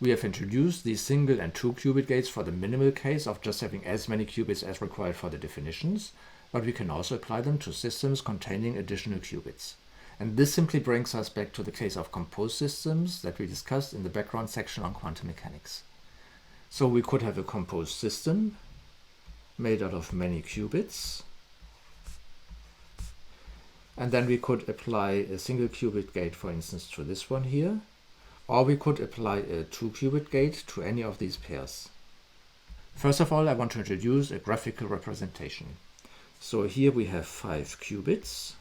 We have introduced these single and 2 qubit gates for the minimal case of just having as many qubits as required for the definitions, but we can also apply them to systems containing additional qubits. And this simply brings us back to the case of composed systems that we discussed in the background section on quantum mechanics. So we could have a composed system made out of many qubits, and then we could apply a single qubit gate, for instance, to this one here, or we could apply a 2 qubit gate to any of these pairs. First of all, I want to introduce a graphical representation. So here we have 5 qubits,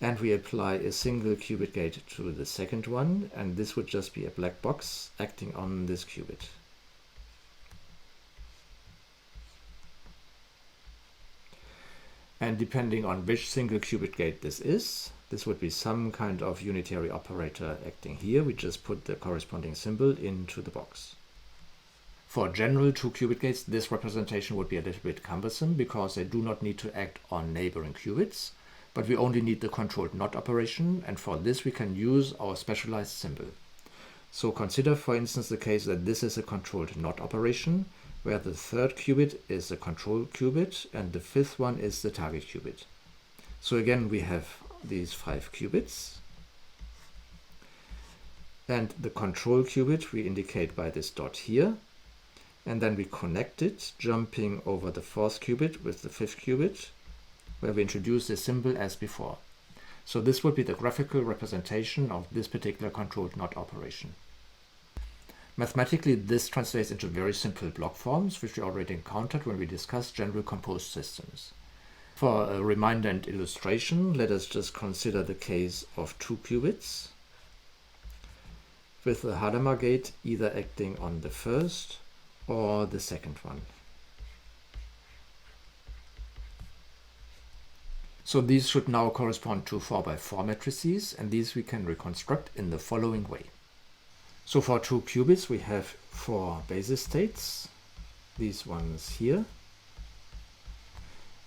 and we apply a single qubit gate to the second one, and this would just be a black box acting on this qubit. And depending on which single qubit gate this would be some kind of unitary operator acting here. We just put the corresponding symbol into the box. For general 2 qubit gates, this representation would be a little bit cumbersome because they do not need to act on neighboring qubits, but we only need the controlled NOT operation, and for this we can use our specialized symbol. So consider, for instance, the case that this is a controlled NOT operation, where the third qubit is the control qubit and the fifth one is the target qubit. So again, we have these 5 qubits, and the control qubit we indicate by this dot here, and then we connect it, jumping over the 4th qubit with the 5th qubit, where we introduce the symbol as before. So this would be the graphical representation of this particular controlled NOT operation. Mathematically, this translates into very simple block forms, which we already encountered when we discussed general composed systems. For a reminder and illustration, let us just consider the case of 2 qubits, with the Hadamard gate either acting on the first or the second one. So these should now correspond to 4x4 matrices, and these we can reconstruct in the following way. So for 2 qubits we have 4 basis states, these ones here,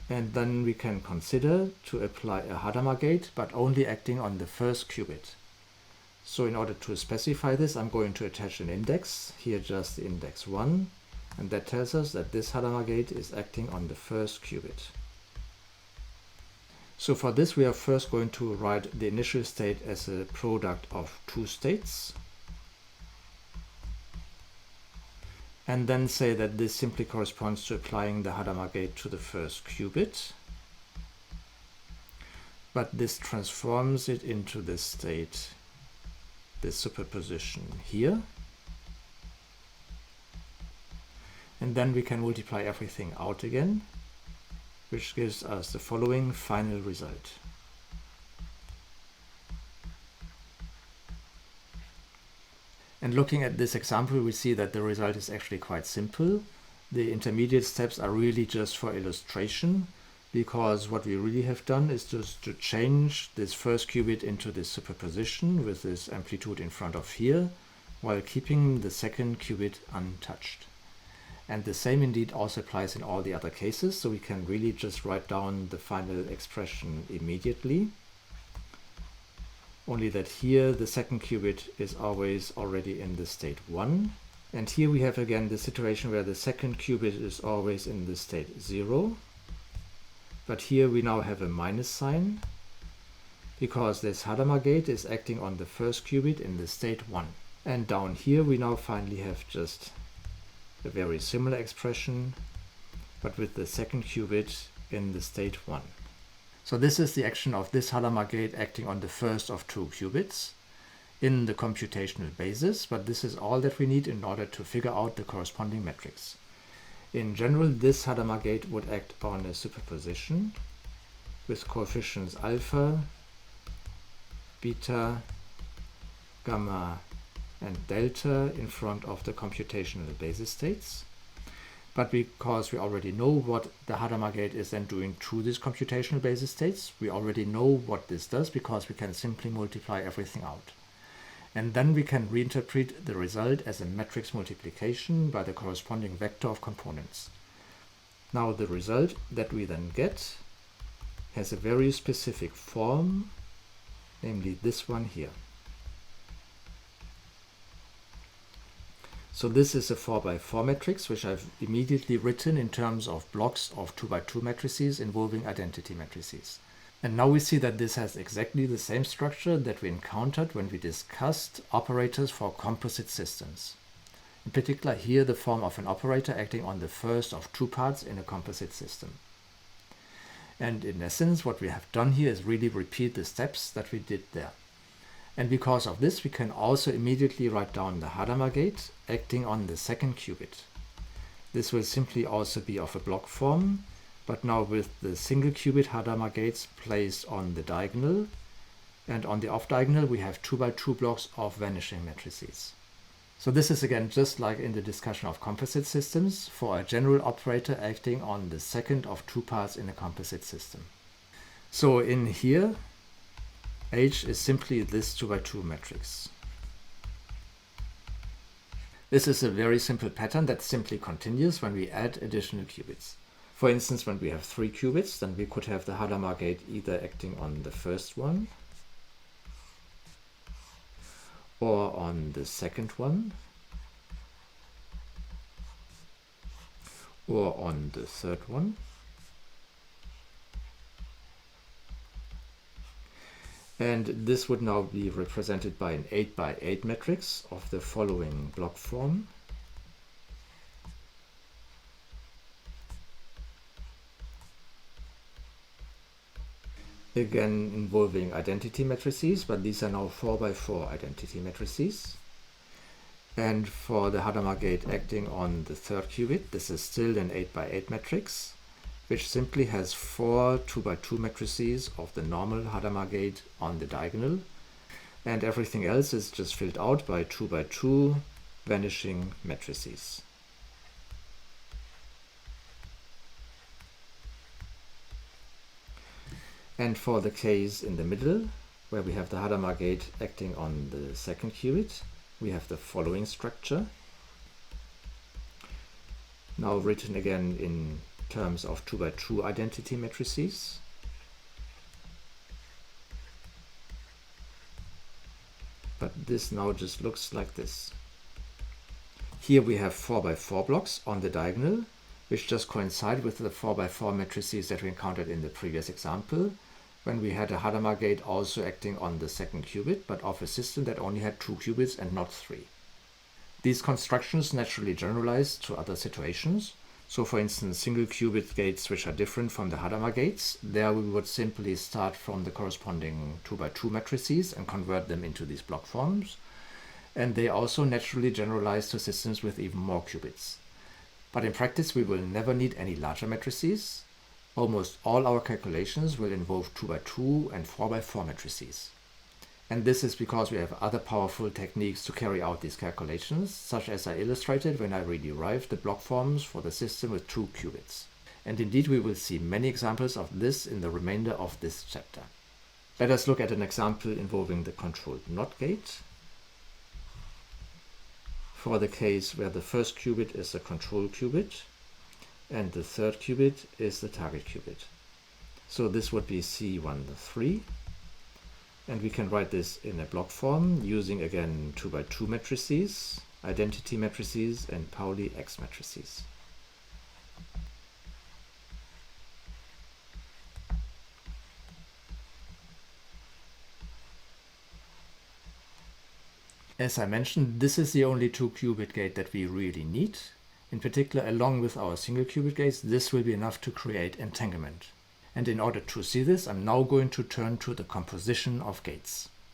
and then we can consider to apply a Hadamard gate, but only acting on the first qubit. So in order to specify this, I'm going to attach an index, here just the index 1, and that tells us that this Hadamard gate is acting on the first qubit. So for this we are first going to write the initial state as a product of 2 states, and then say that this simply corresponds to applying the Hadamard gate to the first qubit, but this transforms it into this state, this superposition here, and then we can multiply everything out again, which gives us the following final result. And looking at this example, we see that the result is actually quite simple. The intermediate steps are really just for illustration, because what we really have done is just to change this first qubit into this superposition with this amplitude in front of here, while keeping the second qubit untouched. And the same indeed also applies in all the other cases, so we can really just write down the final expression immediately. Only that here the second qubit is always already in the state 1. And here we have again the situation where the second qubit is always in the state 0. But here we now have a minus sign, because this Hadamard gate is acting on the first qubit in the state 1. And down here we now finally have just a very similar expression, but with the second qubit in the state 1. So this is the action of this Hadamard gate acting on the first of 2 qubits in the computational basis, but this is all that we need in order to figure out the corresponding matrix. In general, this Hadamard gate would act on a superposition with coefficients alpha, beta, gamma, and delta in front of the computational basis states. But because we already know what the Hadamard gate is then doing to these computational basis states, we already know what this does because we can simply multiply everything out. And then we can reinterpret the result as a matrix multiplication by the corresponding vector of components. Now the result that we then get has a very specific form, namely this one here. So this is a 4x4 matrix, which I've immediately written in terms of blocks of 2x2 matrices involving identity matrices. And now we see that this has exactly the same structure that we encountered when we discussed operators for composite systems. In particular, here the form of an operator acting on the first of two parts in a composite system. And in essence, what we have done here is really repeat the steps that we did there. And because of this, we can also immediately write down the Hadamard gate acting on the second qubit. This will simply also be of a block form, but now with the single qubit Hadamard gates placed on the diagonal, and on the off diagonal we have 2x2 blocks of vanishing matrices. So this is again just like in the discussion of composite systems for a general operator acting on the second of two parts in a composite system. So in here, H is simply this 2x2 matrix. This is a very simple pattern that simply continues when we add additional qubits. For instance, when we have 3 qubits, then we could have the Hadamard gate either acting on the first one, or on the second one, or on the third one. And this would now be represented by an 8x8 matrix of the following block form. Again involving identity matrices, but these are now 4x4 identity matrices. And for the Hadamard gate acting on the third qubit, this is still an 8x8 matrix, which simply has 4 2x2 matrices of the normal Hadamard gate on the diagonal, and everything else is just filled out by 2x2 vanishing matrices. And for the case in the middle, where we have the Hadamard gate acting on the second qubit, we have the following structure. Now written again in terms of 2x2 identity matrices. But this now just looks like this. Here we have 4x4 blocks on the diagonal, which just coincide with the 4x4 matrices that we encountered in the previous example, when we had a Hadamard gate also acting on the second qubit, but of a system that only had 2 qubits and not 3. These constructions naturally generalize to other situations. So for instance, single qubit gates which are different from the Hadamard gates, there we would simply start from the corresponding 2x2 matrices and convert them into these block forms. And they also naturally generalize to systems with even more qubits. But in practice, we will never need any larger matrices. Almost all our calculations will involve 2x2 and 4x4 matrices. And this is because we have other powerful techniques to carry out these calculations, such as I illustrated when I re-derived the block forms for the system with 2 qubits. And indeed, we will see many examples of this in the remainder of this chapter. Let us look at an example involving the controlled NOT gate. For the case where the first qubit is a control qubit, and the third qubit is the target qubit. So this would be C13, and we can write this in a block form using again 2x2 matrices, identity matrices, and Pauli X matrices. As I mentioned, this is the only 2-qubit gate that we really need. In particular, along with our single qubit gates, this will be enough to create entanglement. And in order to see this, I'm now going to turn to the composition of gates.